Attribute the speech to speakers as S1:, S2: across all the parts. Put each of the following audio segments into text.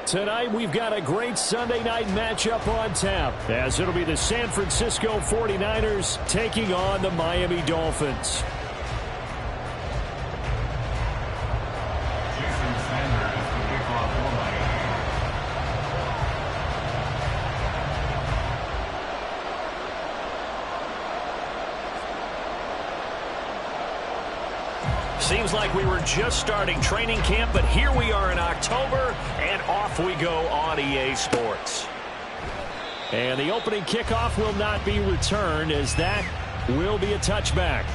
S1: Tonight, we've got a great Sunday night matchup on tap, as it'll be the San Francisco 49ers taking on the Miami Dolphins. Seems like we were just starting training camp, but here we are in October, and off we go on EA Sports. And the opening kickoff will not be returned, as that will be a touchback.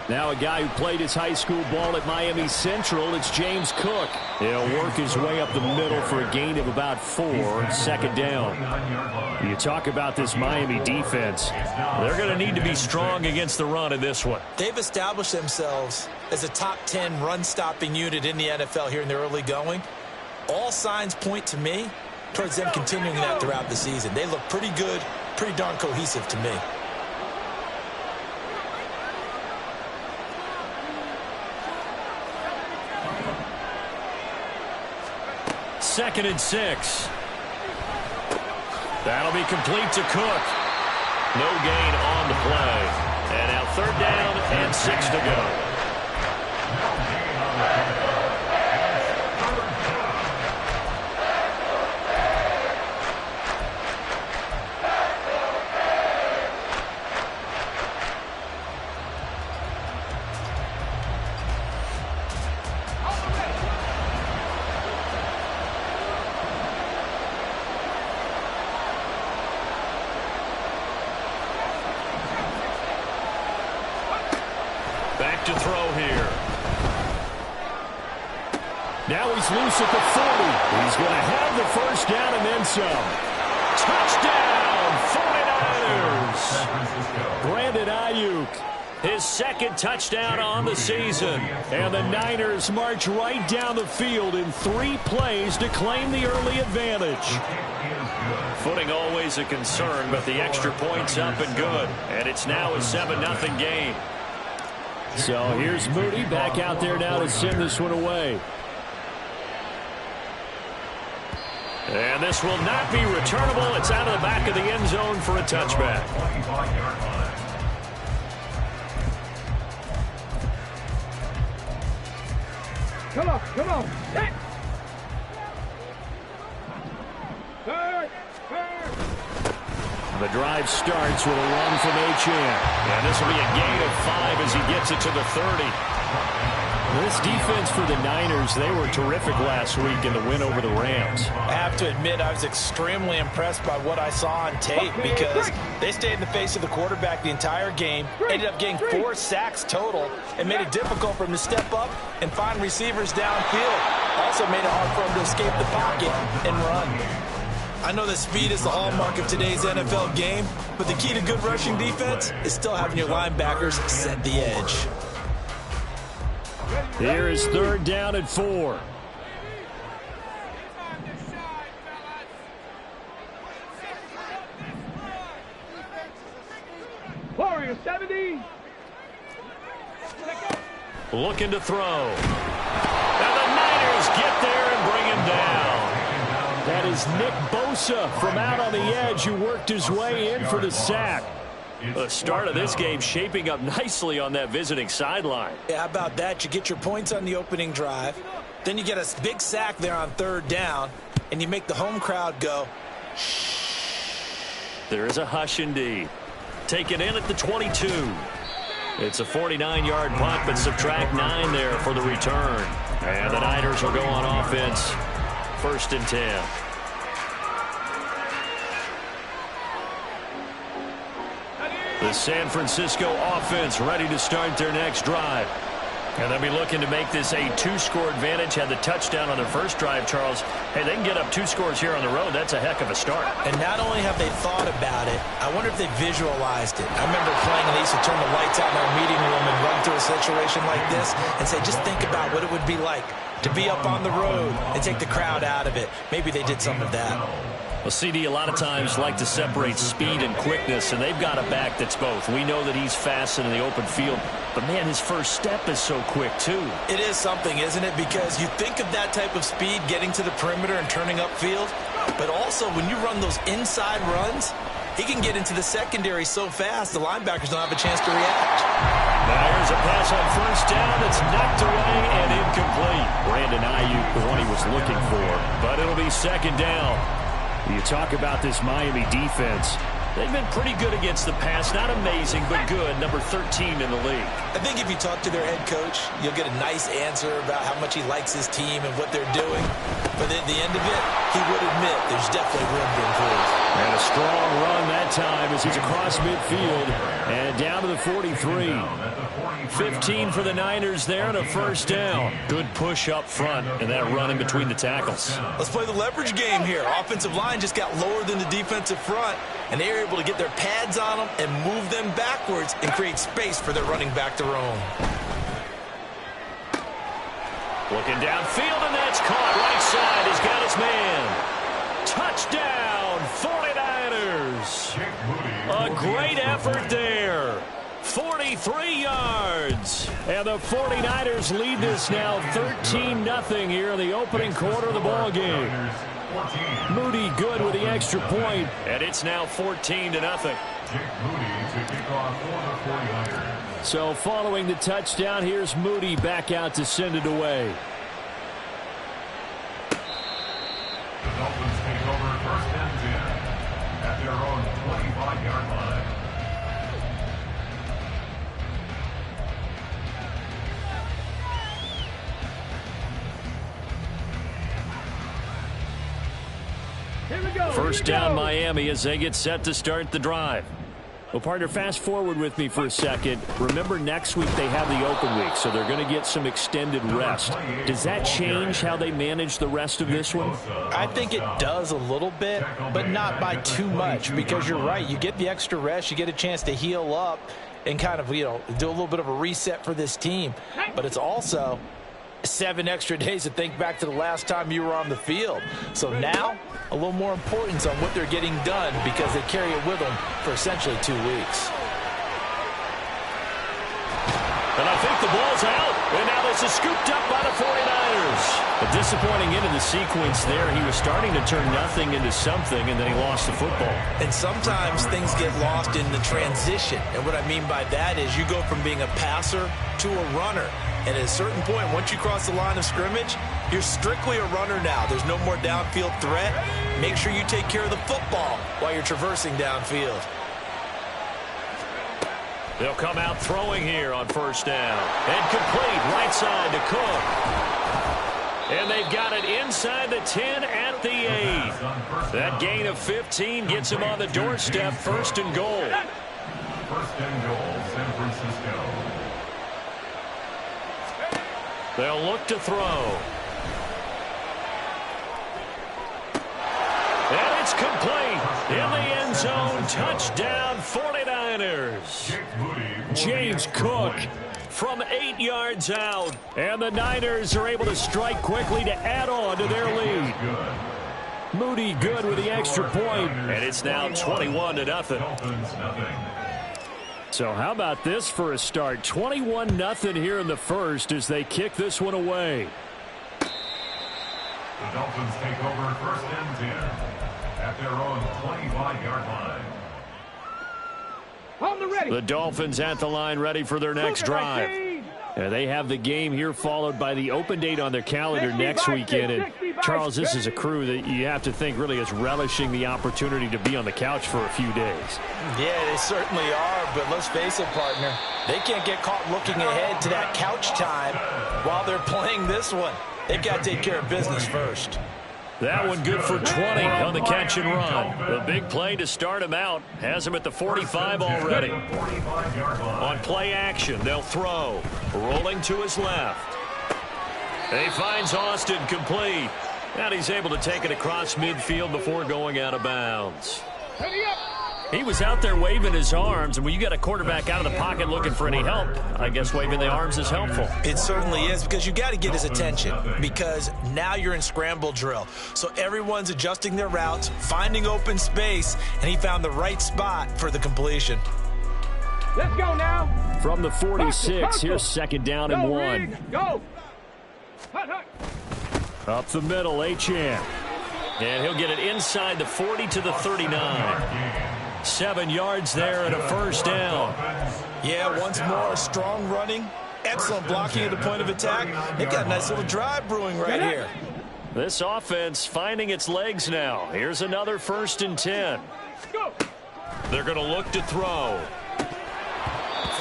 S1: Now a guy who played his high school ball at Miami Central, it's James Cook. He'll work his way up the middle for a gain of about 4, second down. You talk about this Miami defense. They're going to need to be strong against the run in this one.
S2: They've established themselves as a top 10 run-stopping unit in the NFL here in the early going. All signs point to me towards them continuing that throughout the season. They look pretty good, pretty darn cohesive to me.
S1: Second and 6. That'll be complete to Cook. No gain on the play. And now 3rd down and 6 to go. Back to throw here. Now he's loose at the 40. He's going to have the 1st down and then some. Touchdown, 49ers. Brandon Ayuk, his 2nd touchdown on the season. And the Niners march right down the field in 3 plays to claim the early advantage. Footing always a concern, but the extra point's up and good. And it's now a 7-0 game. So here's Moody back out there now to send this one away. And this will not be returnable. It's out of the back of the end zone for a touchback.
S3: Come on, come on. Hey.
S1: The drive starts with a run from Achane. And this will be a gain of 5 as he gets it to the 30. This defense for the Niners, they were terrific last week in the win over the Rams.
S2: I have to admit, I was extremely impressed by what I saw on tape because they stayed in the face of the quarterback the entire game, ended up getting 4 sacks total, and made it difficult for him to step up and find receivers downfield. Also made it hard for him to escape the pocket and run. I know that speed is the hallmark of today's NFL game, but the key to good rushing defense is still having your linebackers set the edge.
S1: Here is 3rd down and 4.
S3: Warrior 70.
S1: Looking to throw. And the Niners get there and bring him down. That is Nick Bosa from out on the edge who worked his way in for the sack. The start of this game shaping up nicely on that visiting sideline.
S2: Yeah, how about that? You get your points on the opening drive. Then you get a big sack there on 3rd down, and you make the home crowd go, shh.
S1: There is a hush indeed. Taken in at the 22. It's a 49-yard punt, but subtract 9 there for the return. And the Niners will go on offense. 1st and 10. The San Francisco offense ready to start their next drive. And they'll be looking to make this a 2-score advantage. Had the touchdown on their first drive, Charles. Hey, they can get up 2 scores here on the road. That's a heck of a start.
S2: And not only have they thought about it, I wonder if they visualized it. I remember playing and they used to turn the lights out in our meeting room and run through a situation like this and say, just think about what it would be like to be up on the road and take the crowd out of it. Maybe they did some of that.
S1: Well, CD a lot of times like to separate speed and quickness, and they've got a back that's both. We know that he's fast in the open field, but, man, his first step is so quick, too.
S2: It is something, isn't it? Because you think of that type of speed getting to the perimeter and turning upfield, but also when you run those inside runs, he can get into the secondary so fast the linebackers don't have a chance to react.
S1: Now here's a pass on first down that's knocked away and incomplete. Brandon Ayuk, the one he was looking for, but it'll be second down. You talk about this Miami defense. They've been pretty good against the pass. Not amazing, but good. Number 13 in the league.
S2: I think if you talk to their head coach, you'll get a nice answer about how much he likes his team and what they're doing. But at the end of it, he would admit there's definitely room to improve.
S1: And a strong run that time as he's across midfield and down to the 43. 15 for the Niners there and a first down. Good push up front and that run in between the tackles.
S2: Let's play the leverage game here. Offensive line just got lower than the defensive front, and they were able to get their pads on them and move them backwards and create space for their running back to roam.
S1: Looking downfield, and that's caught. Right side, he's got his man. Touchdown, 49ers. A great effort there. 43 yards. And the 49ers lead this now 13-0 here in the opening quarter of the ball game. Moody good with the extra point, and it's now 14-0. So following the touchdown, here's Moody back out to send it away.
S4: The Dolphins take over first and 10 at their own 25-yard line.
S3: Here we go.
S1: First down Miami as they get set to start the drive. Well, partner, fast forward with me for a second. Remember, next week they have the open week, so they're going to get some extended rest. Does that change how they manage the rest of this one?
S2: I think it does a little bit, but not by too much, because you're right. You get the extra rest. You get a chance to heal up and kind of, do a little bit of a reset for this team. But it's also 7 extra days to think back to the last time you were on the field. So now, a little more importance on what they're getting done because they carry it with them for essentially 2 weeks.
S1: And I think the ball's out. And now this is scooped up by the 49ers. A disappointing end of the sequence there. He was starting to turn nothing into something, and then he lost the football.
S2: And sometimes things get lost in the transition. And what I mean by that is you go from being a passer to a runner. And at a certain point, once you cross the line of scrimmage, you're strictly a runner now. There's no more downfield threat. Make sure you take care of the football while you're traversing downfield.
S1: They'll come out throwing here on first down. And complete right side to Cook. And they've got it inside the 10 at the 8. That gain of 15 gets him on the doorstep, first and goal.
S4: First and goal, San Francisco.
S1: They'll look to throw. And it's complete. In the end zone, touchdown 49ers. James Cook from 8 yards out. And the Niners are able to strike quickly to add on to their lead. Moody good with the extra point. And it's now 21-0. So how about this for a start? 21-0 here in the first as they kick this one away.
S4: The Dolphins take over first and 10 at their own 25-yard line.
S3: On the ready.
S1: The Dolphins at the line ready for their next drive. They have the game here followed by the open date on their calendar next weekend. And Charles, this is a crew that you have to think really is relishing the opportunity to be on the couch for a few days.
S2: Yeah, they certainly are, but let's face it, partner. They can't get caught looking ahead to that couch time while they're playing this one. They've got to take care of business first.
S1: That one good for 20 on the catch and run. The big play to start him out has him at the 45 already. On play action, they'll throw. Rolling to his left. He finds Austin complete. And he's able to take it across midfield before going out of bounds. He was out there waving his arms, and when you got a quarterback out of the pocket looking for any help, I guess waving the arms is helpful.
S2: It certainly is, because you got to get his attention, because now you're in scramble drill. So everyone's adjusting their routes, finding open space, and he found the right spot for the completion.
S3: Let's go now.
S1: From the 46, here's second down and 1.
S3: Go. Hut.
S1: Up the middle, Achane. And he'll get it inside the 40 to the 39. 7 yards there and a first down.
S2: Yeah, once more, strong running, excellent blocking at the point of attack. They've got a nice little drive brewing right here.
S1: This offense finding its legs now. Here's another 1st and 10. They're going to look to throw.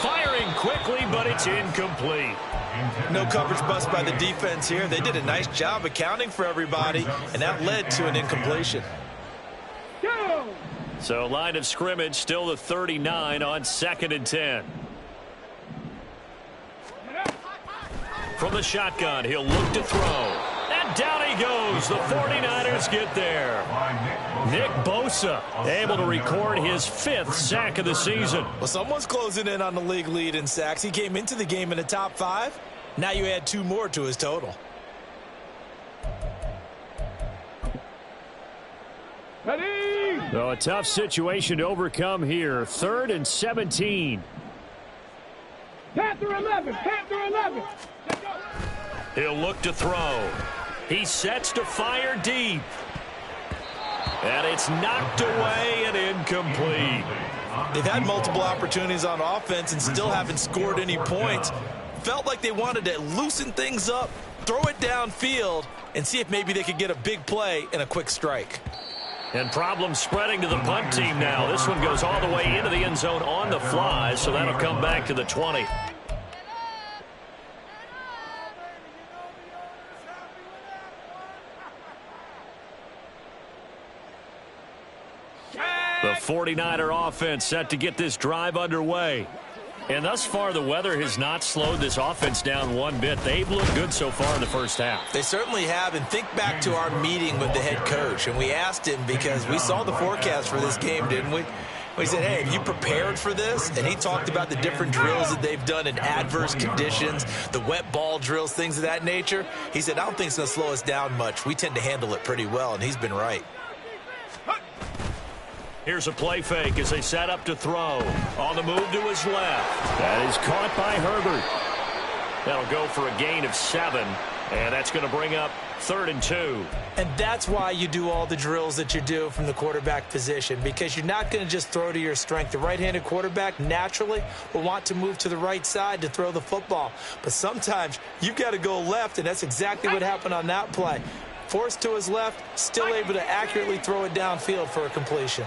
S1: Firing quickly, but it's incomplete.
S2: No coverage bust by the defense here. They did a nice job accounting for everybody, and that led to an incompletion.
S1: So line of scrimmage still the 39 on 2nd and 10. From the shotgun, he'll look to throw. And down he goes. The 49ers get there. Nick Bosa able to record his 5th sack of the season.
S2: Well, someone's closing in on the league lead in sacks. He came into the game in the top 5. Now you add 2 more to his total.
S1: So a tough situation to overcome here. 3rd and 17.
S3: Panther 11.
S1: He'll look to throw. He sets to fire deep. And it's knocked away and incomplete.
S2: They've had multiple opportunities on offense and still haven't scored any points. Felt like they wanted to loosen things up, throw it downfield, and see if maybe they could get a big play and a quick strike.
S1: And problems spreading to the punt team now. This one goes all the way into the end zone on the fly, so that'll come back to the 20. The 49er offense set to get this drive underway. And thus far, the weather has not slowed this offense down one bit. They've looked good so far in the first half.
S2: They certainly have. And think back to our meeting with the head coach. And we asked him, because we saw the forecast for this game, didn't we? We said, hey, have you prepared for this? And he talked about the different drills that they've done in adverse conditions, the wet ball drills, things of that nature. He said, I don't think it's going to slow us down much. We tend to handle it pretty well, and he's been right.
S1: Here's a play fake as they set up to throw. On the move to his left. That is caught by Herbert. That'll go for a gain of 7. And that's going to bring up 3rd and 2.
S2: And that's why you do all the drills that you do from the quarterback position, because you're not going to just throw to your strength. The right-handed quarterback naturally will want to move to the right side to throw the football. But sometimes you've got to go left, and that's exactly what happened on that play. Forced to his left, still able to accurately throw it downfield for a completion.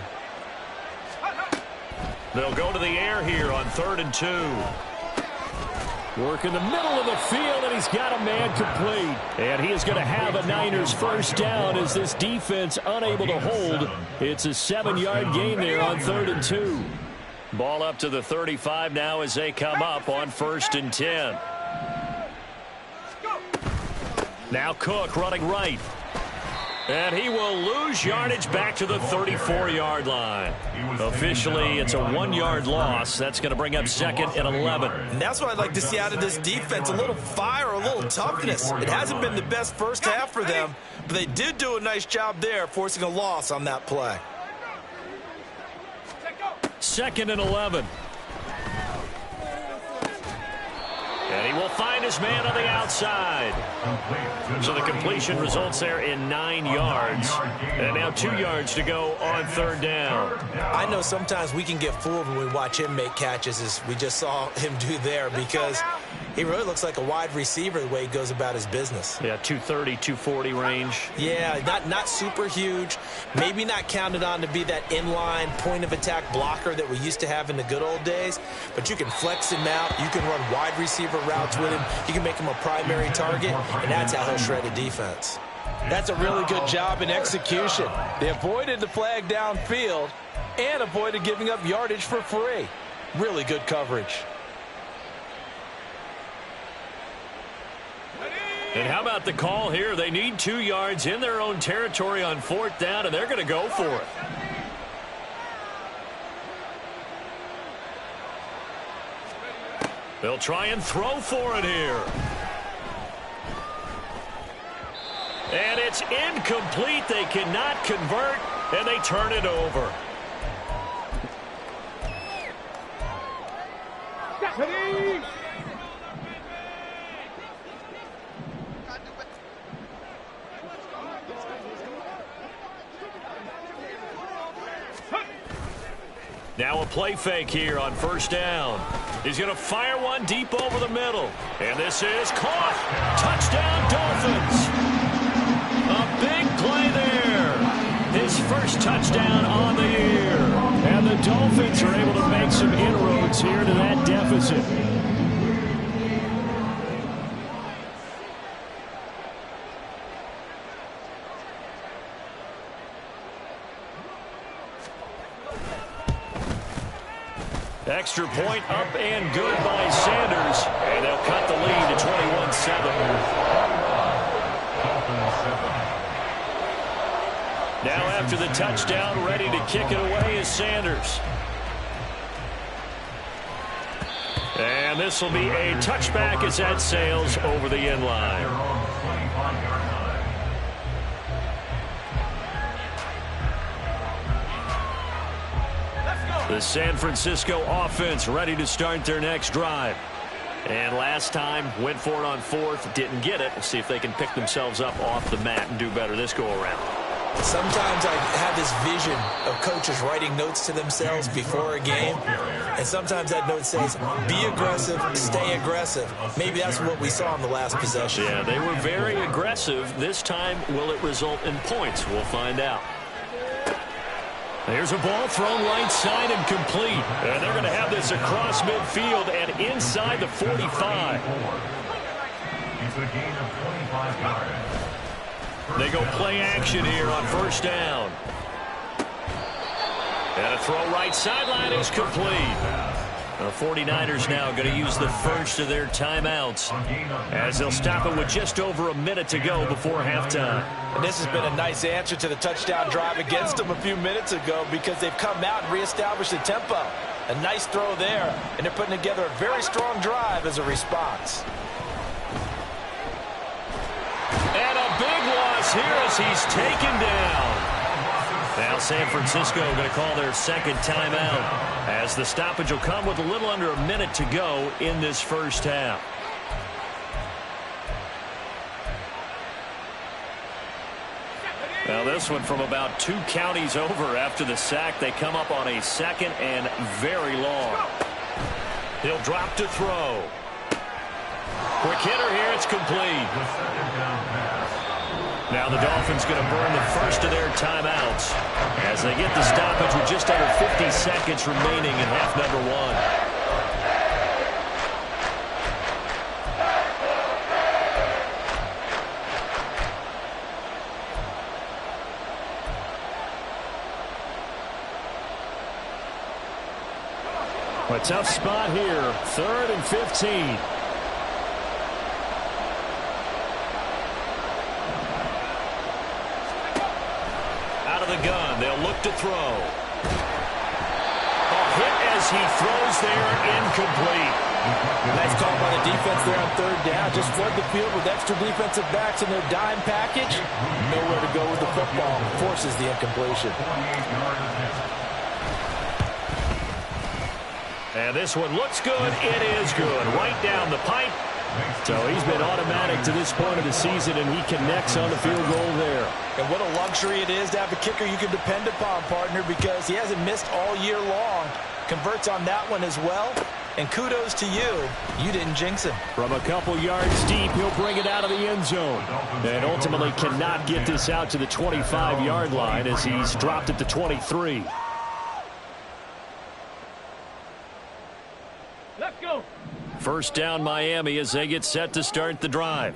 S1: They'll go to the air here on 3rd and 2. Work in the middle of the field, and he's got a man complete. And he is going to have a Niners first down as this defense unable to hold. It's a 7-yard gain there on 3rd and 2. Ball up to the 35 now as they come up on 1st and 10. Now Cook running right. And he will lose yardage back to the 34-yard line. Officially, it's a 1-yard loss. That's going to bring up 2nd and 11.
S2: And that's what I'd like to see out of this defense, a little fire, a little toughness. It hasn't been the best first half for them, but they did do a nice job there, forcing a loss on that play.
S1: 2nd and 11. And he will find his man on the outside. So the completion results there in 9 yards. And now 2 yards to go on 3rd down.
S2: I know sometimes we can get fooled when we watch him make catches, as we just saw him do there, because he really looks like a wide receiver the way he goes about his business.
S1: Yeah, 230, 240 range.
S2: Yeah, not super huge. Maybe not counted on to be that inline point-of-attack blocker that we used to have in the good old days. But you can flex him out. You can run wide receiver routes with him. You can make him a primary target, and that's how he'll shred a defense. That's a really good job in execution. They avoided the flag downfield and avoided giving up yardage for free. Really good coverage.
S1: And how about the call here? They need 2 yards in their own territory on 4th down, and they're going to go for it. They'll try and throw for it here. And it's incomplete. They cannot convert, and they turn it over. Now a play fake here on 1st down. He's going to fire one deep over the middle. And this is caught. Touchdown, Dolphins. A big play there. His first touchdown on the year. And the Dolphins are able to make some inroads here to that deficit. Extra point up and good by Sanders. And they'll cut the lead to 21-7. Now after the touchdown, ready to kick it away is Sanders. And this will be a touchback as that sails over the end line. The San Francisco offense ready to start their next drive. And last time, went for it on 4th, didn't get it. We'll see if they can pick themselves up off the mat and do better this go-around.
S2: Sometimes I have this vision of coaches writing notes to themselves before a game. And sometimes that note says, be aggressive, stay aggressive. Maybe that's what we saw in the last possession.
S1: Yeah, they were very aggressive. This time, will it result in points? We'll find out. Here's a ball thrown right side and complete. And they're going to have this across midfield and inside the 45.
S4: It's a gain of 25 yards.
S1: They go play action here on 1st down. And a throw right sideline is complete. The 49ers now going to use the first of their timeouts as they'll stop it with just over a minute to go before halftime.
S2: And this has been a nice answer to the touchdown drive against them a few minutes ago because they've come out and reestablished the tempo. A nice throw there, and they're putting together a very strong drive as a response.
S1: And a big loss here as he's taken down. Now San Francisco going to call their second timeout as the stoppage will come with a little under a minute to go in this first half. Now this one from about 2 counties over after the sack. They come up on a 2nd and very long. He'll drop to throw. Quick hitter here. It's complete. Now the Dolphins going to burn the first of their timeouts as they get the stoppage with just under 50 seconds remaining in half number 1. A tough spot here. 3rd and 15. Out of the gun. They'll look to throw. A hit as he throws there. Incomplete.
S2: Nice call by the defense there on 3rd down. Just flood the field with extra defensive backs in their dime package. Nowhere to go with the football. Forces the incompletion.
S1: And this one looks good. It is good. Right down the pipe. So he's been automatic to this point of the season, and he connects on the field goal there.
S2: And what a luxury it is to have a kicker you can depend upon, partner, because he hasn't missed all year long. Converts on that one as well. And kudos to you. You didn't jinx him.
S1: From a couple yards deep, he'll bring it out of the end zone. And ultimately cannot get this out to the 25-yard line as he's dropped it to 23.
S3: Let's go.
S1: First down Miami as they get set to start the drive.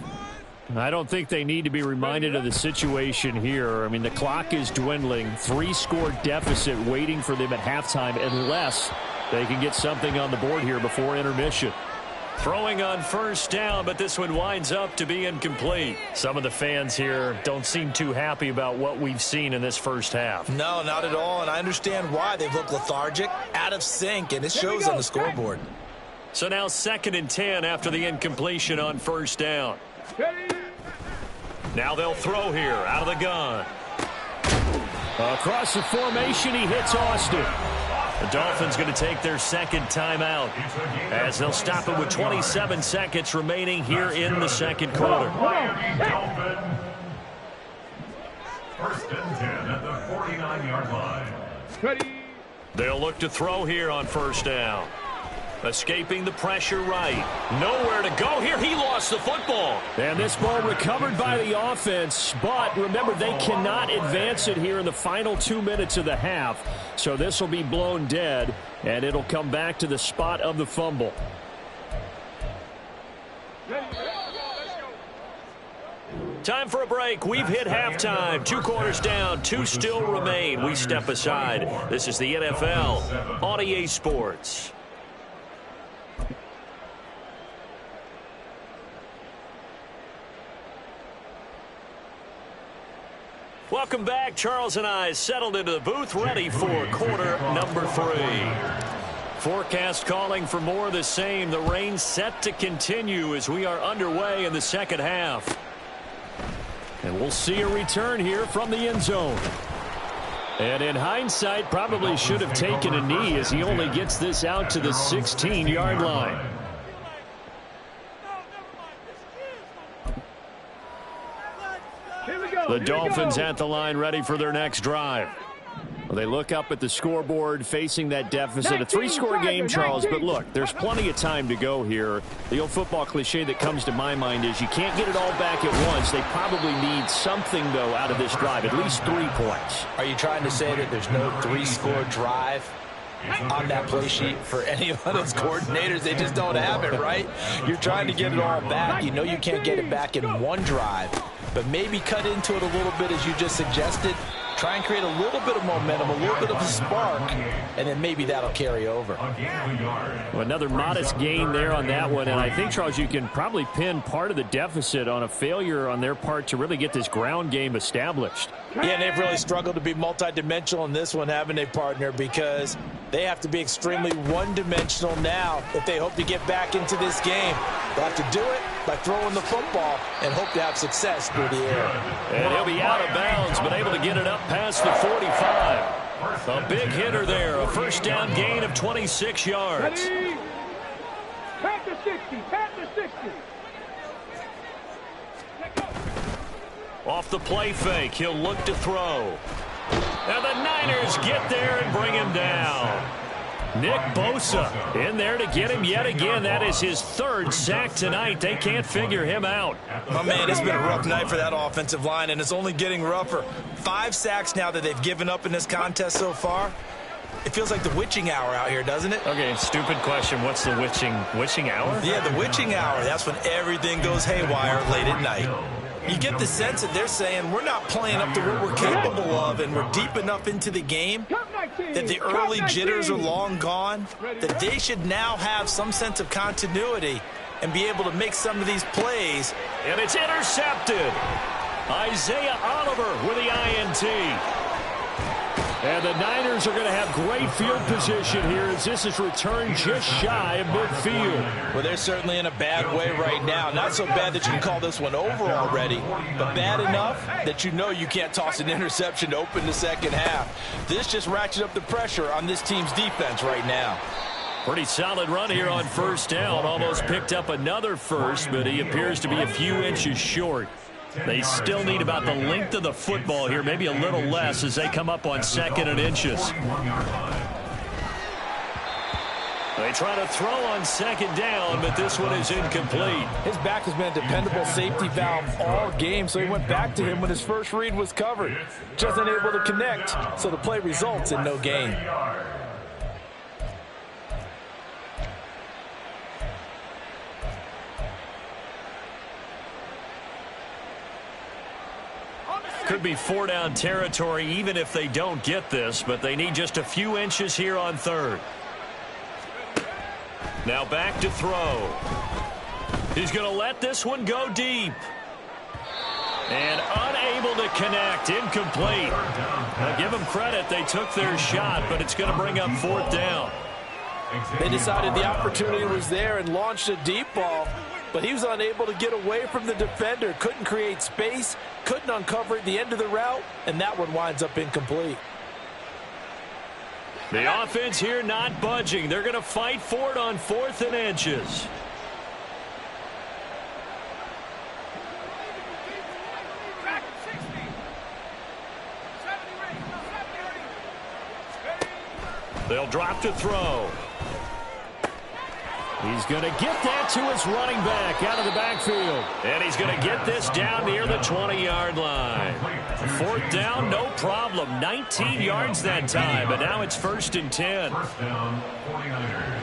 S1: I don't think they need to be reminded of the situation here. I mean, the clock is dwindling. 3-score deficit waiting for them at halftime unless they can get something on the board here before intermission. Throwing on first down, but this one winds up to be incomplete. Some of the fans here don't seem too happy about what we've seen in this first half.
S2: No, not at all, and I understand why. They look lethargic, out of sync, and it shows on the scoreboard.
S1: So now 2nd and 10 after the incompletion on first down. Now they'll throw here out of the gun. Across the formation, he hits Austin. The Dolphins going to take their second timeout as they'll stop it with 27 seconds remaining here in the second quarter.
S4: First and 10 at the 49-yard line.
S1: They'll look to throw here on first down. Escaping the pressure right. Nowhere to go here. He lost the football. And this ball recovered by the offense. But remember, they cannot advance it here in the final 2 minutes of the half. So this will be blown dead, and it'll come back to the spot of the fumble. Time for a break. We've hit halftime. 2 quarters down. 2 still remain. We step aside. This is the NFL on EA Sports. Welcome back. Charles and I settled into the booth, ready for quarter number 3. Forecast calling for more of the same. The rain set to continue as we are underway in the second half. And we'll see a return here from the end zone. And in hindsight, probably should have taken a knee as he only gets this out to the 16-yard line. The Dolphins at the line ready for their next drive. Well, they look up at the scoreboard facing that deficit. A 3-score game, Charles, but look, there's plenty of time to go here. The old football cliche that comes to my mind is you can't get it all back at once. They probably need something, though, out of this drive, at least 3 points.
S2: Are you trying to say that there's no 3-score drive on that play sheet for any of those coordinators? They just don't have it, right? You're trying to get it all back. You know you can't get it back in one drive, but maybe cut into it a little bit as you just suggested. Try and create a little bit of momentum, a little bit of a spark, and then maybe that'll carry over.
S1: Well, another modest gain there on that one, and I think, Charles, you can probably pin part of the deficit on a failure on their part to really get this ground game established.
S2: Yeah, and they've really struggled to be multidimensional in this one, haven't they, partner? Because they have to be extremely one-dimensional now if they hope to get back into this game. They'll have to do it by throwing the football and hope to have success through the air.
S1: And he'll be out of bounds, but able to get it up past the 45. A big hitter there, a first down gain of 26 yards.
S3: Pat the 60, pat the 60.
S1: Off the play fake, he'll look to throw. And the Niners get there and bring him down. Nick Bosa in there to get him yet again. That is his 3rd sack tonight. They can't figure him out.
S2: Oh, man, it's been a rough night for that offensive line, and it's only getting rougher. 5 sacks now that they've given up in this contest so far. It feels like the witching hour out here, doesn't it?
S1: Okay, stupid question. What's the witching hour?
S2: Yeah, the witching hour. That's when everything goes haywire late at night. You get the sense that they're saying we're not playing up to what we're capable of, and we're deep enough into the game that the early jitters are long gone, that they should now have some sense of continuity and be able to make some of these plays.
S1: And it's intercepted. Isaiah Oliver with the INT. And the Niners are going to have great field position here as this is returned just shy of midfield.
S2: Well, they're certainly in a bad way right now. Not so bad that you can call this one over already, but bad enough that you know you can't toss an interception to open the second half. This just ratchets up the pressure on this team's defense right now.
S1: Pretty solid run here on first down. Almost picked up another first, but he appears to be a few inches short. They still need about the length of the football here, maybe a little less as they come up on 2nd and inches. They try to throw on 2nd down, but this one is incomplete.
S2: His back has been a dependable safety valve all game, so he went back to him when his first read was covered. Just unable to connect, so the play results in no gain.
S1: Could be 4-down territory even if they don't get this, but they need just a few inches here on third. Now back to throw. He's going to let this one go deep. And unable to connect. Incomplete. I'll give them credit. They took their shot, but it's going to bring up 4th down.
S2: They decided the opportunity was there and launched a deep ball, but he was unable to get away from the defender. Couldn't create space, couldn't uncover at the end of the route, and that one winds up incomplete.
S1: The offense here not budging. They're going to fight for it on 4th and inches. They'll drop to throw. He's going to get that to his running back out of the backfield. And he's going to get this down near the 20-yard line. 4th down, no problem. 19 yards that time, but now it's 1st and 10.
S4: First down, 49ers.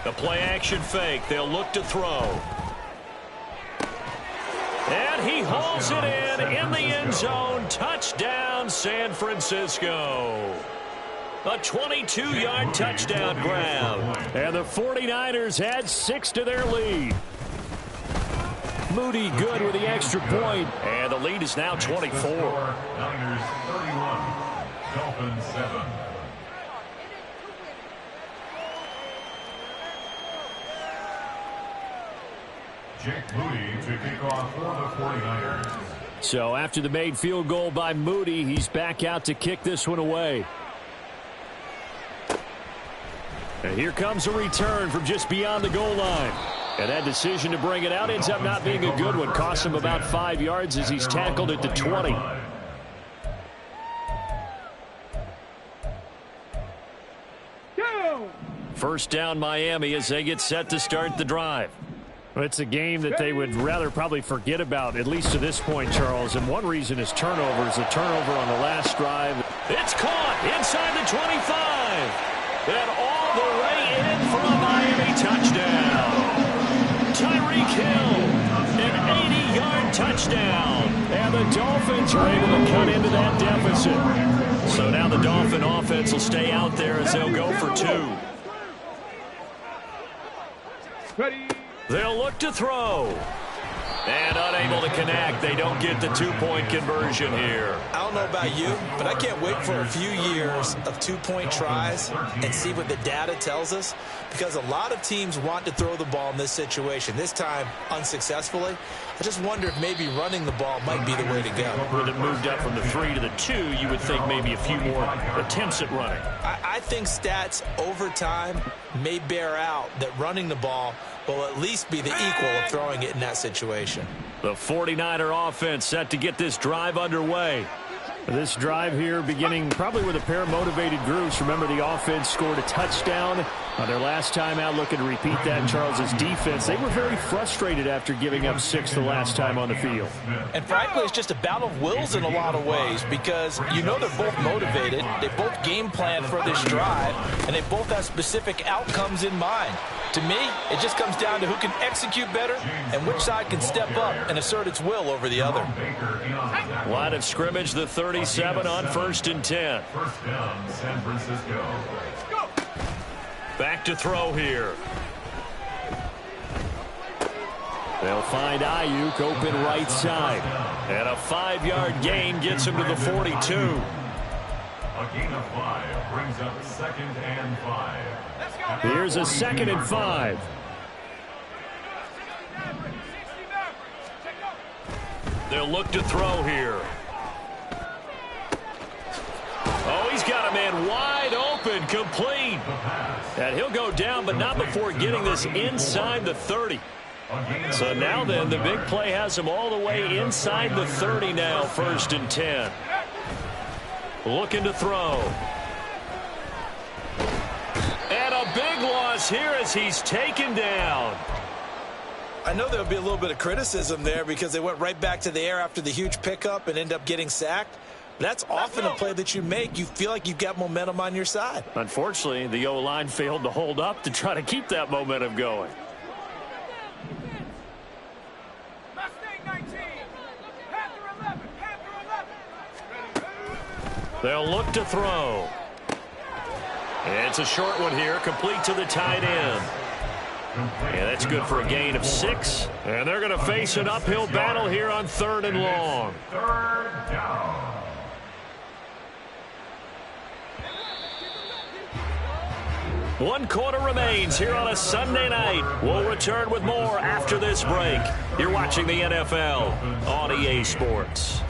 S1: The play-action fake. They'll look to throw. And he hauls it in the end zone. Touchdown, San Francisco. A 22-yard touchdown grab. And the 49ers add 6 to their lead. Moody good with the extra point. And the lead is now 24.
S4: Niners 31, Dolphins 7. Jake Moody to kick off for the 49ers.
S1: So after the made field goal by Moody, he's back out to kick this one away. And here comes a return from just beyond the goal line. And that decision to bring it out ends up not being a good one. Costs him about 5 yards as he's tackled at the 20. First down Miami as they get set to start the drive.
S5: Well, it's a game that they would rather probably forget about, at least to this point, Charles. And one reason is turnovers. A turnover on the last drive.
S1: It's caught inside the 25. And all the way in for a Miami touchdown. Tyreek Hill, an 80-yard touchdown. And the Dolphins are able to cut into that deficit. So now the Dolphin offense will stay out there as they'll go for 2.
S3: Ready.
S1: They'll look to throw. And unable to connect. They don't get the 2-point conversion here.
S2: I don't know about you, but I can't wait for a few years of 2-point tries and see what the data tells us, because a lot of teams want to throw the ball in this situation. This time, unsuccessfully. I just wonder if maybe running the ball might be the way to go.
S1: With it moved up from the 3 to the 2, you would think maybe a few more attempts at running.
S2: I think stats over time may bear out that running the ball will at least be the equal of throwing it in that situation.
S1: The 49er offense set to get this drive underway.
S5: This drive here beginning probably with a pair of motivated groups. Remember, the offense scored a touchdown on their last time out. Looking to repeat that. Charles's defense, they were very frustrated after giving up 6 the last time on the field.
S2: And frankly, it's just a battle of wills in a lot of ways, because you know they're both motivated. They both game plan for this drive, and they both have specific outcomes in mind. To me, it just comes down to who can execute better and which side can step up and assert its will over the other.
S1: Line of scrimmage, the 37 on 1st and 10.
S4: First down, San Francisco.
S1: Back to throw here. They'll find Ayuk open right side. And a 5-yard gain gets him to the 42.
S4: A gain of 5 brings up 2nd and 5.
S5: Here's a 2nd and 5.
S1: They'll look to throw here. Oh, he's got a man wide open, complete. And he'll go down, but not before getting this inside the 30. So now then, the big play has him all the way inside the 30 now, 1st and 10. Looking to throw. And a big loss here as he's taken down.
S2: I know there'll be a little bit of criticism there because they went right back to the air after the huge pickup and end up getting sacked. That's often a play that you make. You feel like you've got momentum on your side.
S1: Unfortunately, the O-line failed to hold up to try to keep that momentum going.
S3: Mustang 19.
S1: They'll look to throw. It's a short one here, complete to the tight end. Yeah, that's good for a gain of 6. And they're going to face an uphill battle here on 3rd and long.
S4: 3rd down.
S1: One quarter remains here on a Sunday night. We'll return with more after this break. You're watching the NFL on EA Sports.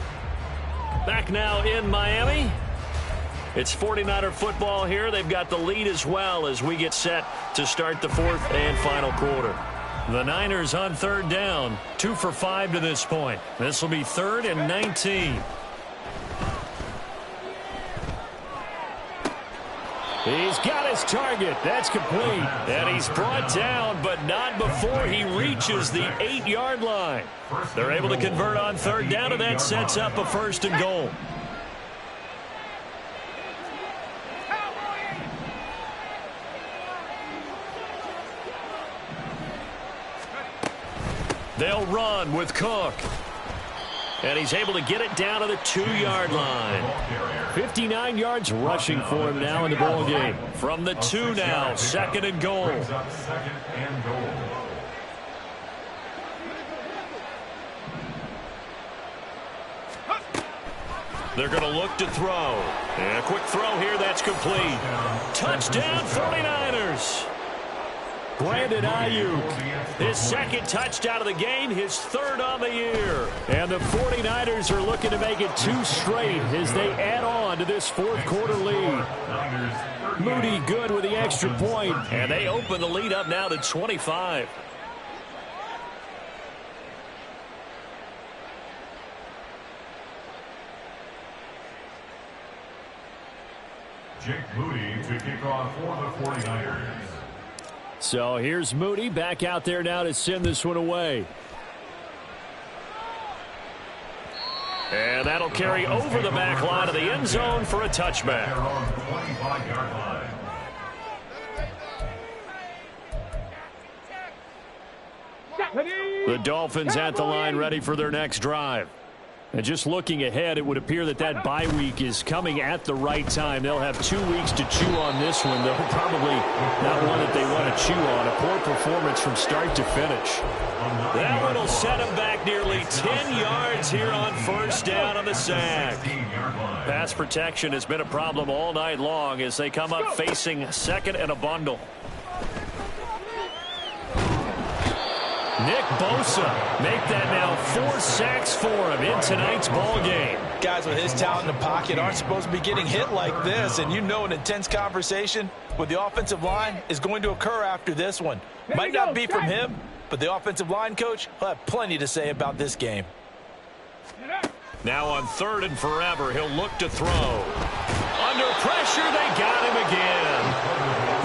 S1: Back now in Miami. It's 49er football here. They've got the lead as well as we get set to start the 4th and final quarter. The Niners on 3rd down. 2 for 5 to this point. This will be 3rd and 19. He's got his target. That's complete. And he's brought down, but not before he reaches the 8-yard line. They're able to convert on 3rd down, and that sets up a 1st and goal. They'll run with Cook. And he's able to get it down to the 2-yard line. 59 yards rushing for him now in the ball game. From the 2 now, 2nd and goal. They're going to look to throw. And a quick throw here, that's complete. Touchdown 49ers. Brandon Ayuk, his 2nd touchdown of the game, his 3rd on the year. And the 49ers are looking to make it 2 straight as they add on to this 4th quarter lead. Moody good with the extra point, and they open the lead up now to 25.
S4: Jake Moody to kick off for the 49ers.
S5: So here's Moody back out there now to send this one away. And that'll carry over the back line of the end zone for a touchback.
S4: They're on the 25-yard line.
S5: The Dolphins at the line ready for their next drive. And just looking ahead, it would appear that that bye week is coming at the right time. They'll have 2 weeks to chew on this one, though probably not one that they want to chew on. A poor performance from start to finish.
S1: That one will set him back nearly 10 yards here on 1st down on the sack. Pass protection has been a problem all night long as they come up facing 2nd and a bundle. Nick Bosa make that now 4 sacks for him in tonight's ball game.
S2: Guys with his talent in the pocket aren't supposed to be getting hit like this, and you know an intense conversation with the offensive line is going to occur after this one. Might not be from him, but the offensive line coach will have plenty to say about this game.
S1: Now on 3rd and forever, he'll look to throw. Under pressure, they got him again.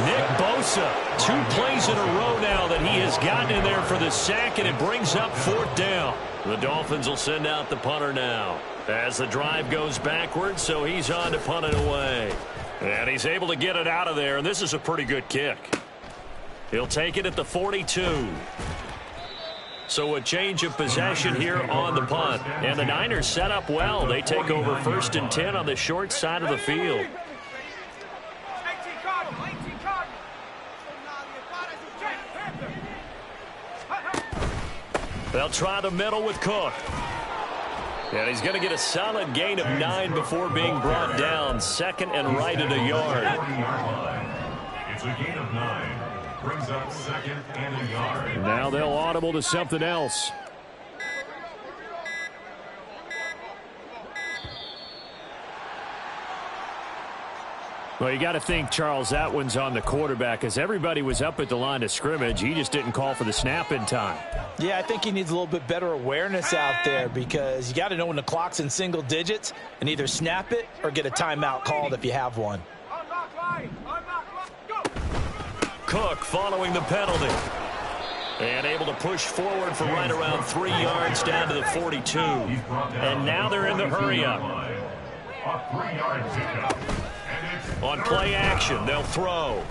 S1: Nick Bosa, 2 plays in a row now that he has gotten in there for the sack, and it brings up 4th down. The Dolphins will send out the punter now as the drive goes backwards, so he's on to punt it away. And he's able to get it out of there, and this is a pretty good kick. He'll take it at the 42. So a change of possession here on the punt. And the Niners set up well. They take over 1st and 10 on the short side of the field. They'll try the middle with Cook. And he's going to get a solid gain of 9 before being brought down. 2nd and right at a yard.
S4: It's a gain of 9. Brings up 2nd and a yard.
S5: And now they'll audible to something else. Well, you got to think, Charles, that one's on the quarterback as everybody was up at the line of scrimmage. He just didn't call for the snap in time.
S2: Yeah, I think he needs a little bit better awareness out there because you got to know when the clock's in single digits and either snap it or get a timeout called if you have one.
S1: Cook following the penalty. And able to push forward for right around 3 yards down to the 42. And now they're in the hurry-up.
S4: A 3-yard pickup.
S1: On play action, they'll throw.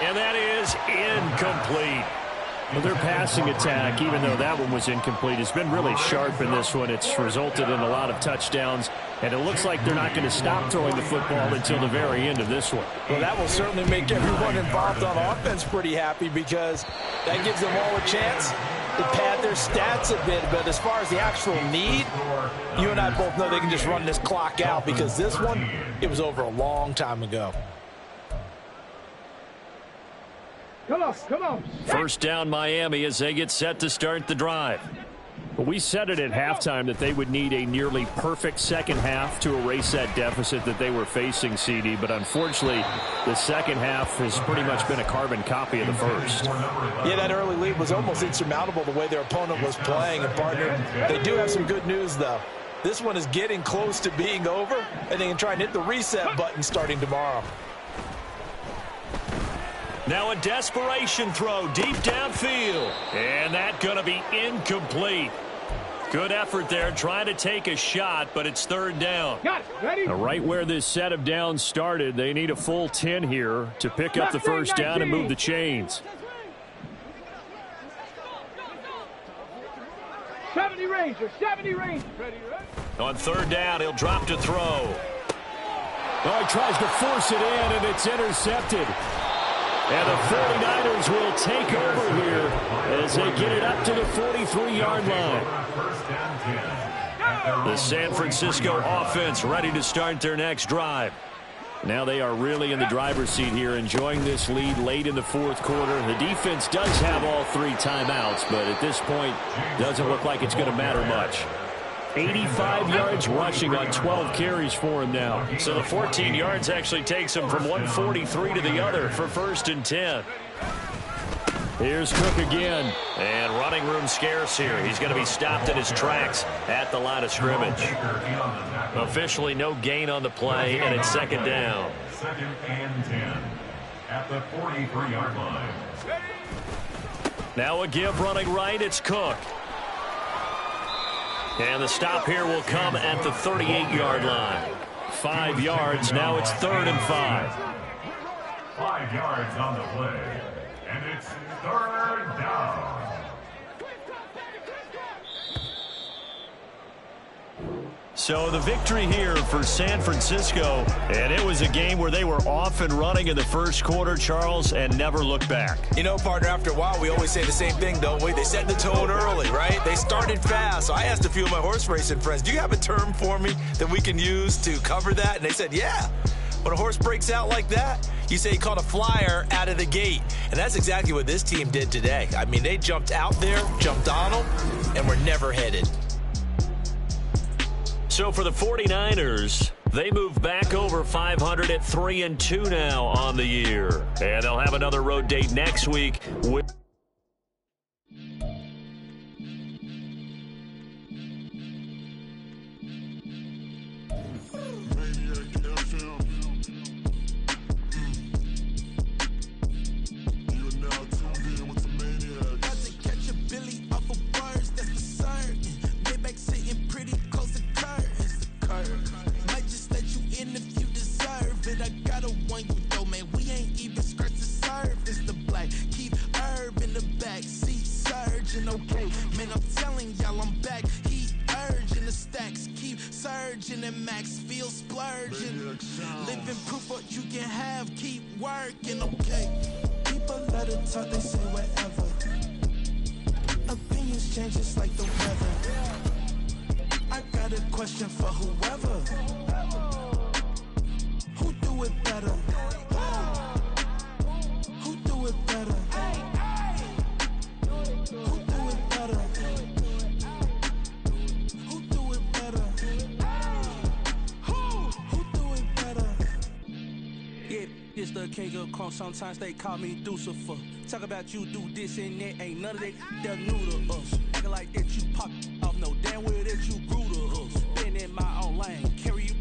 S1: And that is incomplete.
S5: Well, their passing attack, even though that one was incomplete, has been really sharp in this one. It's resulted in a lot of touchdowns, and it looks like they're not going to stop throwing the football until the very end of this one.
S2: Well, that will certainly make everyone involved on offense pretty happy because that gives them all a chance to pad their stats a bit. But as far as the actual need, you and I both know they can just run this clock out because this one, it was over a long time ago.
S3: Come on.
S1: First down Miami as they get set to start the drive.
S5: But we said it at halftime that they would need a nearly perfect second half to erase that deficit that they were facing, CD. But unfortunately, the second half has pretty much been a carbon copy of the first.
S2: Yeah, that early lead was almost insurmountable the way their opponent was playing. And, partner, they do have some good news, though. This one is getting close to being over, and they can try and hit the reset button starting tomorrow.
S1: Now a desperation throw deep downfield. And that's going to be incomplete. Good effort there trying to take a shot, but it's third down.
S3: Got it. Ready?
S5: Right where this set of downs started, they need a full 10 here to pick up the first down and move the chains.
S3: 70 Rangers. Ready, right?
S1: On third down, he'll drop to throw.
S5: Oh, he tries to force it in, and it's intercepted. And the 49ers will take over here as they get it up to the 43-yard line.
S1: The San Francisco offense ready to start their next drive.
S5: Now they are really in the driver's seat here, enjoying this lead late in the fourth quarter. The defense does have all three timeouts, but at this point, doesn't look like it's going to matter much. 85 yards rushing on 12 carries for him now.
S1: So the 14 yards actually takes him from 143 to the other for first and 10.
S5: Here's Cook again.
S1: And running room scarce here. He's going to be stopped in his tracks at the line of scrimmage. Officially no gain on the play, and it's second down.
S4: Second and 10 at the 43-yard line.
S1: Now a give running right. It's Cook. And the stop here will come at the 38-yard line. 5 yards. Now it's third and 5.
S4: 5 yards on the play. And it's third down.
S1: So the victory here for San Francisco, and it was a game where they were off and running in the first quarter, Charles, and never looked back.
S2: You know, partner, after a while, we always say the same thing, don't we? They set the tone early, right? They started fast. So I asked a few of my horse racing friends, do you have a term for me that we can use to cover that? And they said, yeah. When a horse breaks out like that, you say he caught a flyer out of the gate. And that's exactly what this team did today. I mean, they jumped out there, jumped on them, and were never headed.
S1: So for the 49ers, they move back over 500 at 3-2 now on the year. And they'll have another road date next week with
S6: and max feel splurging. Living proof what you can have, keep working, okay. People let it talk, they say whatever. Opinions change just like the weather. I got a question for whoever. Who do it better? Who do it better? Who do it better?
S7: It's the king of crunk, sometimes they call me Lucifer. Talk about you do this and that, ain't none of that they're new to us. Acting like that you pop off, no damn well that you grew to us. Been in my own lane, carry you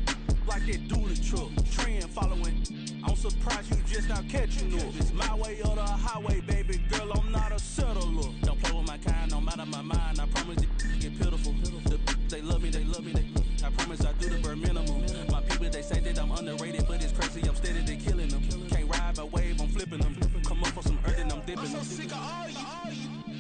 S7: like that do the truck. Trend following, I'm surprised you just not catching up. It's my way or the highway, baby girl, I'm not a settler. Don't play with my kind, no matter my mind, I promise it get pitiful. They love me, I promise I do the bare minimum. My people, they say that I'm underrated, but it's crazy, I'm steady, they killing them. Can't ride my wave, I'm flipping them. Come up for some earth and I'm dipping them. I'm so sick of all you.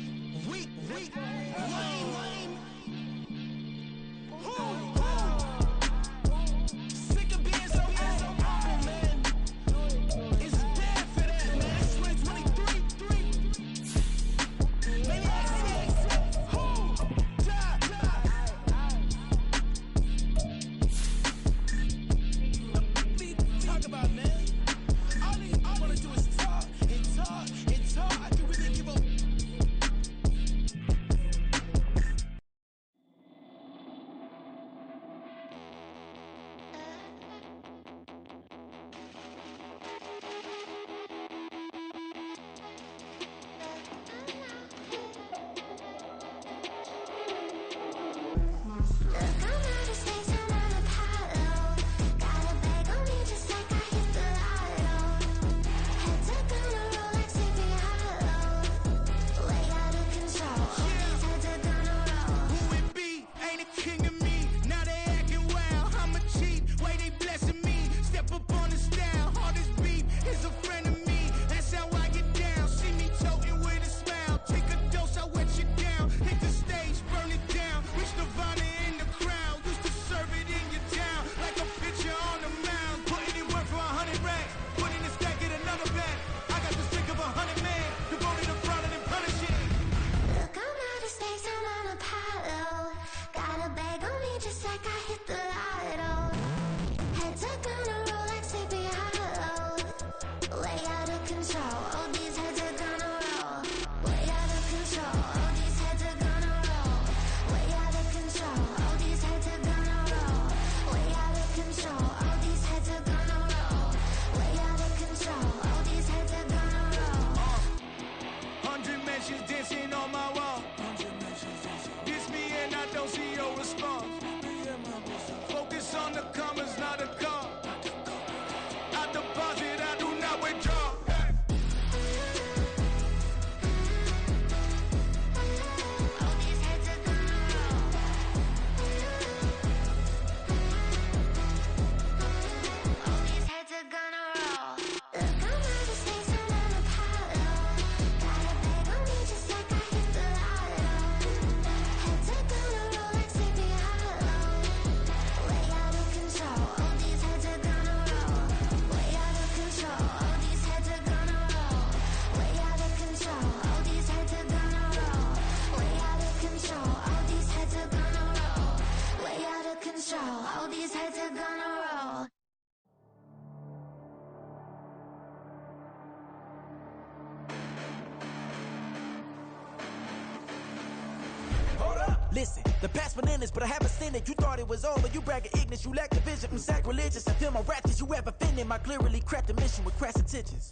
S6: Listen, the past bananas, but I haven't seen it. You thought it was over, you bragging ignorance, you lack the vision. I'm sacrilegious, I feel my raptures, you ever offended my clearly crafted mission with crass intentions.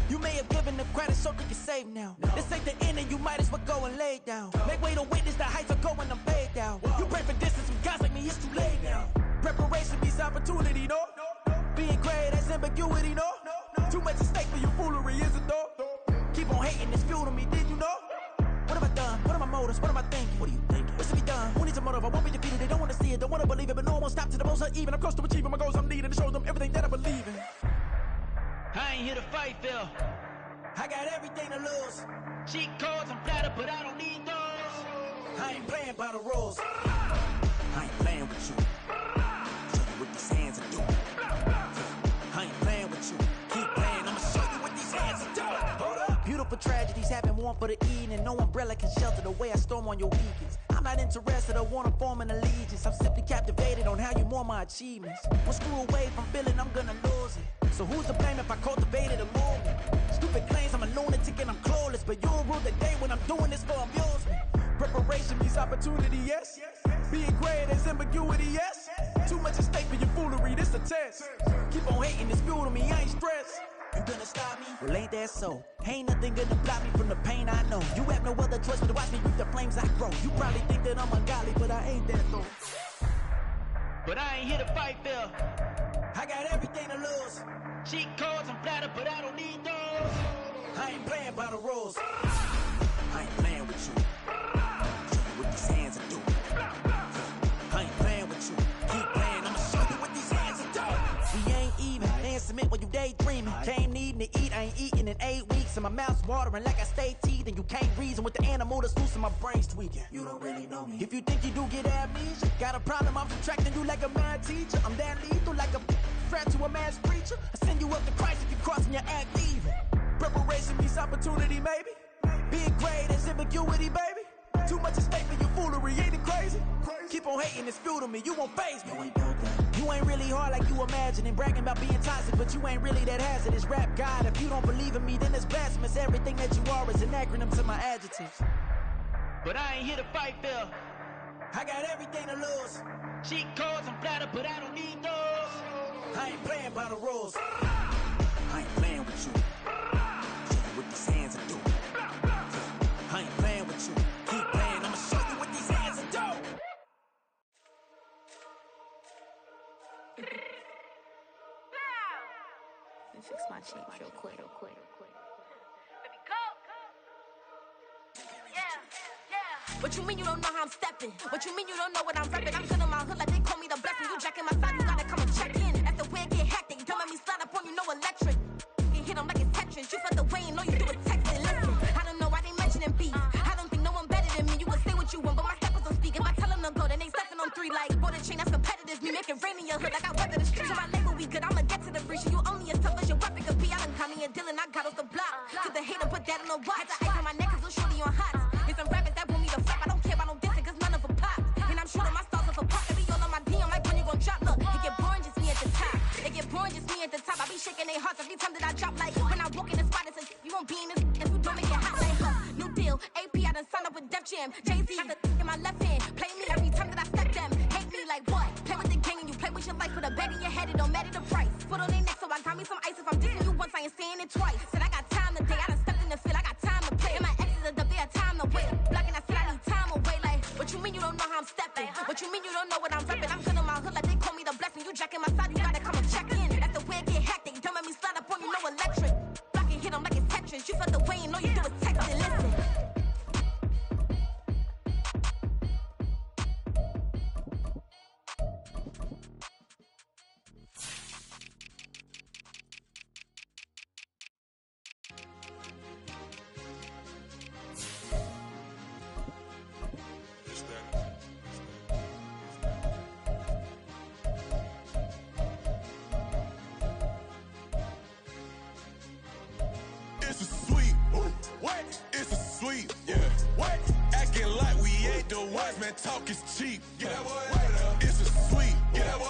S6: You may have given them credit so they can save now. This ain't the end and you might as well go and lay down. Make way to witness the heights are going, I'm paid down. You pray for distance with guys like me, it's too late now. Preparation beats opportunity, no? Being great, that's ambiguity, no? Too much at stake for your foolery, is it though? Keep on hating, it's fuel to me, did you know? What have I done? What are my motives? What am I thinking? What are you thinking? What's to be done? Who needs a motive? I won't be defeated. They don't want to see it, don't want to believe it, but no one will stop to the most uneven. I'm close to achieving my goals. I'm needing to show them everything that I believe in.
S8: I ain't here to fight, Phil.
S6: I got everything to lose.
S8: Cheat codes, I'm flattered, but I don't need those.
S6: I ain't playing by the rules. I ain't playing with you. Show you what these hands are doing. I ain't playing with you. Keep playing, I'ma show you what these hands are doing. Hold up. Beautiful tragedies happen, one for the evening. No umbrella can shelter the way I storm on your weekends. I'm not interested, I wanna form an allegiance. I'm simply captivated on how you more my achievements. One screw away from feeling I'm gonna lose it. So who's to blame if I cultivated a movement? Stupid claims I'm a lunatic and I'm clueless, but you'll rule the day when I'm doing this for amusement. Preparation means opportunity, yes. Being great is ambiguity, yes. Too much at stake for your foolery, this a test. Keep on hating, it's fuel to me, I ain't stressed. You gonna stop me? Well, ain't that so? Ain't nothing gonna block me from the pain I know. You have no other choice but to watch me reap the flames I grow. You probably think that I'm ungodly, but I ain't that though.
S8: But I ain't here to fight, Phil.
S6: I got everything to lose.
S8: Cheat codes, I'm flattered, but I don't need those.
S6: I ain't playing by the rules. I ain't playing with you. Show you what these hands are doing. I ain't playing with you. Keep playing, I'ma show you what these hands are doing. We ain't even. They ain't cement when you daydreaming. Came needing to eat, I ain't eating in 8 weeks. And my mouth's watering like I stay teeth. And you can't reason with the animal that's loose and my brain's tweaking. You don't really know me. If you think you do get amnesia, got a problem, I'm subtracting you like a mad teacher. I'm that lethal like a threat to a mass preacher. I send you up to Christ if you crossing your act evil. Preparation means opportunity, maybe. Being great is ambiguity, baby. Too much at stake for your foolery, ain't it crazy? Keep on hating, it's fuel to me, you won't faze me. You ain't really hard like you imagining. Bragging about being toxic, but you ain't really that hazardous. Rap God, if you don't believe in me, then it's blasphemous. Everything that you are is an acronym to my adjectives.
S8: But I ain't here to fight, Phil.
S6: I got everything to lose.
S8: Cheat codes, I'm flattered, but I don't need those.
S6: I ain't playing by the rules. I ain't playing with you. Show you what these hands are doing. I ain't playing with you. Keep playing, I'ma show you what these hands are doing.
S9: Let me fix my cheek real quick.
S10: Baby, go. Yeah.
S9: What you mean you don't know how I'm stepping? What you mean you don't know what I'm repping? I'm good in my hood like they call me the blessing. You jacking my side, you gotta come and check in. That's the way it get hectic. Don't let me slide up on you, no electric. You hit them like it's Tetris. You felt the way and all you do is texting. Listen, I don't know why they mentioning beef. I don't think no one better than me. You can say what you want, but my steppers don't speak. If I tell them to go, then they stepping on 3 like border chain. That's competitive. Me making rain in your hood like I weather the streets. So my label we good. I'ma get to the breach. You only as tough as your weapon could be. I done caught me a Dylan. I got off the block. To the hate and put that on the watch. Had the ice on my neck cause little shorty on hot. It's some rappers that want me to flap. I don't care about no dissing cause none of them pop. And I'm shooting my stars off a pop. They be all on my DM like when you gon' drop. Look, it get boring just me at the top. It get boring just me at the top. I be shaking their hearts every time that I drop. Like when I walk in the spot, it says you won't be in this if you don't make it hot like her. New deal, AP, I done signed up with Def Jam. Jay-Z got the in my left hand. Play me every time that I step them. Hate me like what? Play with the gang and you play with your life. Put a bag in your head, it don't matter the price. Put on their neck, so I got me some ice. If I'm dissing you once, I ain't saying it twice. Said I got time today, I done stepped in the field, I got time to play. And my exes are up there, time to wait. Blocking, I said I need time away. Like, what you mean you don't know how I'm stepping? What you mean you don't know what I'm repping? I'm good in my hood like they call me the blessing. You jacking my side, you gotta come and check in. That's the way it get hectic. Don't let me slide up on you, no electric. Blocking, hit them like it's Tetris. You felt the way and all you do is text and listen.
S11: It's a sweet. What? It's a sweet. Yeah. What? Acting like we ain't the ones, man. Talk is cheap. Get that boy. It's a sweet. Get that boy.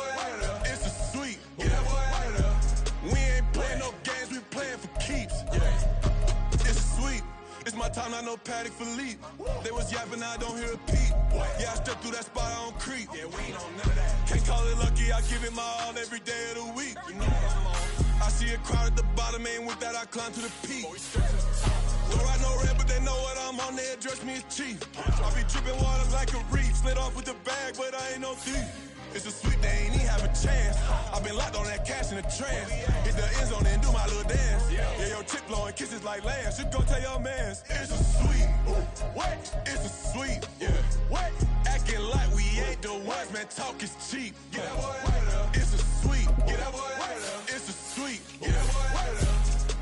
S11: It's a sweet. Get that boy. We ain't playing no games. We playing for keeps. Yeah. It's a sweet. It's my time. I know Paddock Philippe. They was yapping. I don't hear a peep. sweep. Yeah, I step through that spot, I don't creep. Yeah, we ain't on none of that. Can't call it lucky, I give it my all every day of the week. You know what I'm on. I see a crowd at the bottom, and with that I climb to the peak. Throw out no red, but they know what I'm on, they address me as chief. I be dripping water like a reef, slid off with the bag, but I ain't no thief. It's a sweep, they ain't even have a chance. I've been locked on that cash in the trance. Hit the end zone and do my little dance. Yeah, your chick blowing kisses like lambs. You go tell your mans. It's a sweep. What? It's a sweep. Yeah. What? Acting like we ain't the ones, man. Talk is cheap. Get that boy out of there. It's a sweep. Get that boy out of there. It's a sweep. Get that boy out of there.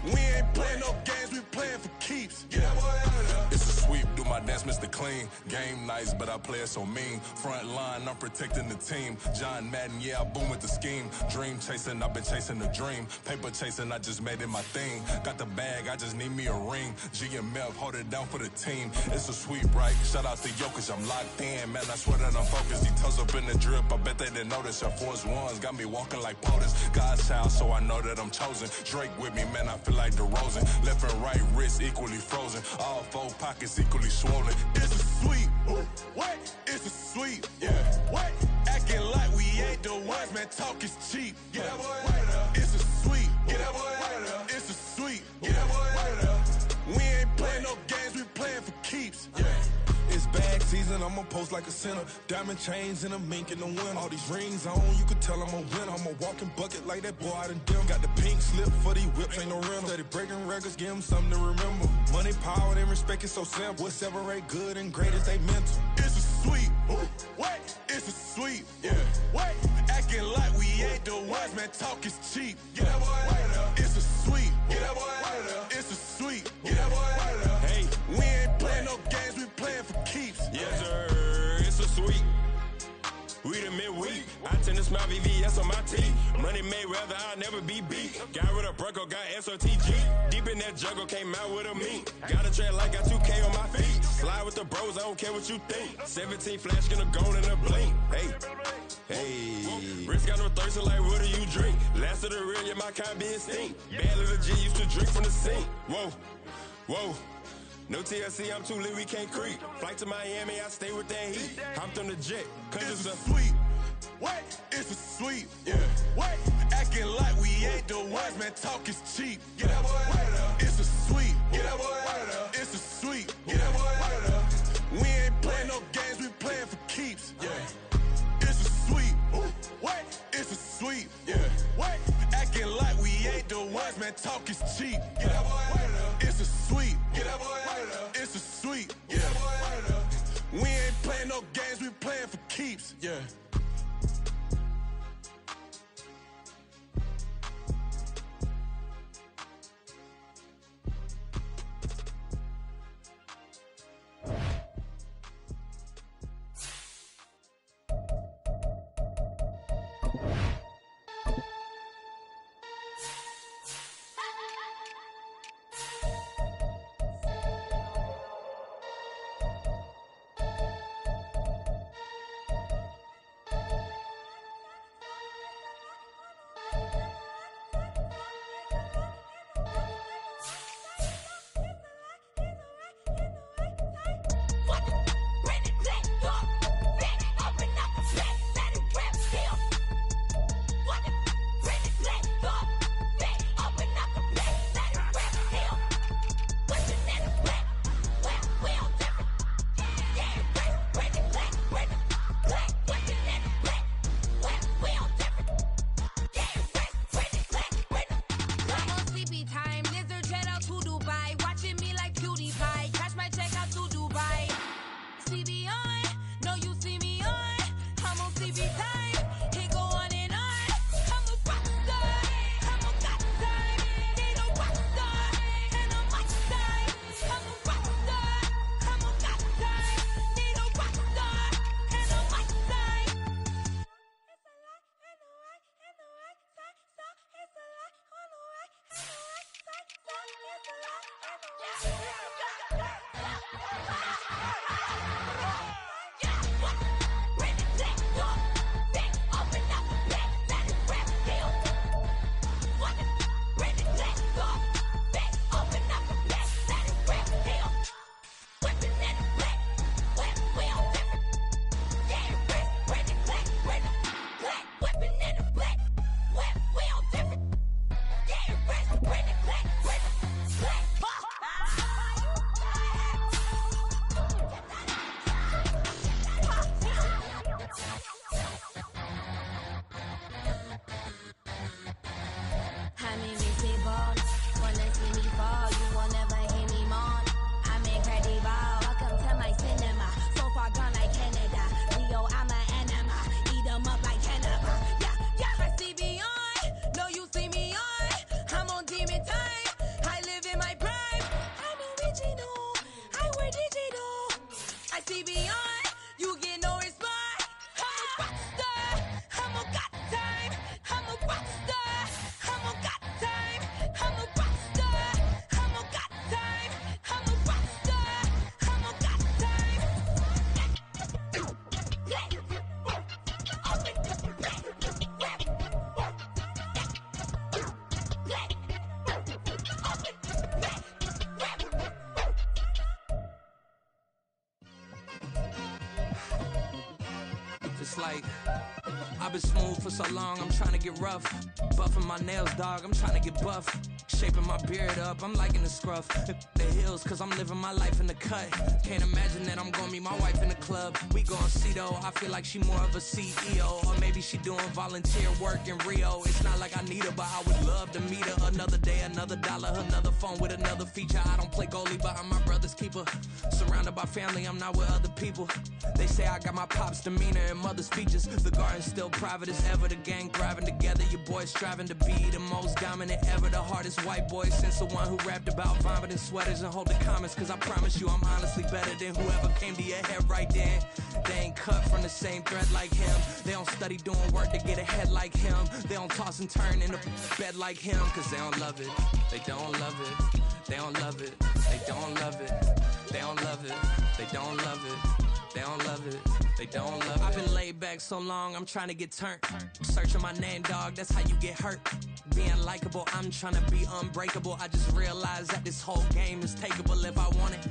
S11: We ain't playing no games, we playing for keeps. Get that boy out of there.
S12: It's a sweep, do my dance, Mr. Clean. Game nice, but I play it so mean. Front line, I'm protecting the team. John Madden, yeah, I boom with the scheme. Dream chasing, I've been chasing the dream. Paper chasing, I just made it my thing. Got the bag, I just need me a ring. GMF, hold it down for the team. It's a sweep, right? Shout out to Jokic, I'm locked in. Man, I swear that I'm focused. These toes up in the drip, I bet they didn't notice. Your force ones got me walking like POTUS. God's child, so I know that I'm chosen. Drake with me, man, I feel like DeRozan. Left and right wrist equally frozen. All four pockets equally swollen.
S11: It's a sweep. What? It's a sweep. Yeah. What? Acting like we ain't the ones, man. Talk is cheap. Get that boy out of there. It's a sweep. Get that boy out of there. It's a sweep. Get that boy out of there. We ain't playing no games, we playing for keeps. Yeah.
S13: It's bag season, I'ma post like a sinner. Diamond chains and a mink in the wind. All these rings on, you could tell I'm a winner. I'm a walking bucket like that boy out in Denver. Got the pink slip for these whips, ain't no rental. Steady breaking records, give them something to remember. Money, power, and respect is so simple. What separate good and great is they mental.
S11: It's a sweep. What? It's a sweep. Yeah. What? Acting like we ain't the ones, man. Talk is cheap. Get that boy out of there. It's a sweep. Get that boy out of there. It's a sweep. Get that boy out of there. Hey, we ain't playing no games, we playing for keeps.
S14: Yes, sir. It's a sweep. We the midweek. I tend to smile VVS on my teeth. Money made rather I'll never be beat. Got rid of Bronco, got SOTG. Deep in that jungle, came out with a meat. Got a trail like got 2K on my feet. Slide with the bros, I don't care what you think. 17 flash, gonna go in a blink. Hey. Wrist got no thirst, like what do you drink? Last of the real, yeah, my kind be extinct. Bad little G used to drink from the sink. Whoa. No TLC, I'm too lit, we can't creep. Flight to Miami, I stay with that heat. Hopped on the jet, cause
S11: it's a sweep. What? It's a sweep. Yeah. What? Acting like we ain't the ones, man. Talk is cheap. Get that boy out of there. It's a sweep. Get that boy out of there. It's a sweep. Get that boy out of there. We ain't playing no games, we playing for keeps. Yeah. It's a sweep. What? It's a sweep. Yeah. What? Acting like we ain't the ones, man. Talk is cheap. Get that boy out of there. It's a sweep. Get that boy out of there. It's a sweep. Get that boy out of there. We ain't playing no games, we playing for keeps. Yeah.
S7: it's like I've been smooth for so long, I'm trying to get rough. Buffing my nails, dog, I'm trying to get buff. Shaping my beard up, I'm liking the scruff. The hills, cause I'm living my life in the cut. Can't imagine that I'm gonna meet my wife in the club. We gon' see though, I feel like she more of a CEO. Or maybe she doing volunteer work in Rio. It's not like I need her, but I would love to meet her. Another day, another dollar, another phone with another feature. I don't play goalie, but I'm my brother's keeper. Surrounded by family, I'm not with other people. They say I got my pop's demeanor and mother's features. The garden's still private as ever. The gang thriving together. Your boys striving to be the most dominant ever. The hardest white boy since the one who rapped about vomiting sweaters and hold the comments. Cause I promise you I'm honestly better than whoever came to your head right then. They ain't cut from the same thread like him. They don't study doing work to get ahead like him. They don't toss and turn in the bed like him. Cause they don't love it. They don't love it. They don't love it. They don't love it. They don't love it. They don't love it. They don't love it. They don't love it. I've been laid back so long, I'm trying to get turned. Searching my name, dog, that's how you get hurt. Being likable, I'm trying to be unbreakable. I just realized that this whole game is takeable if I want it.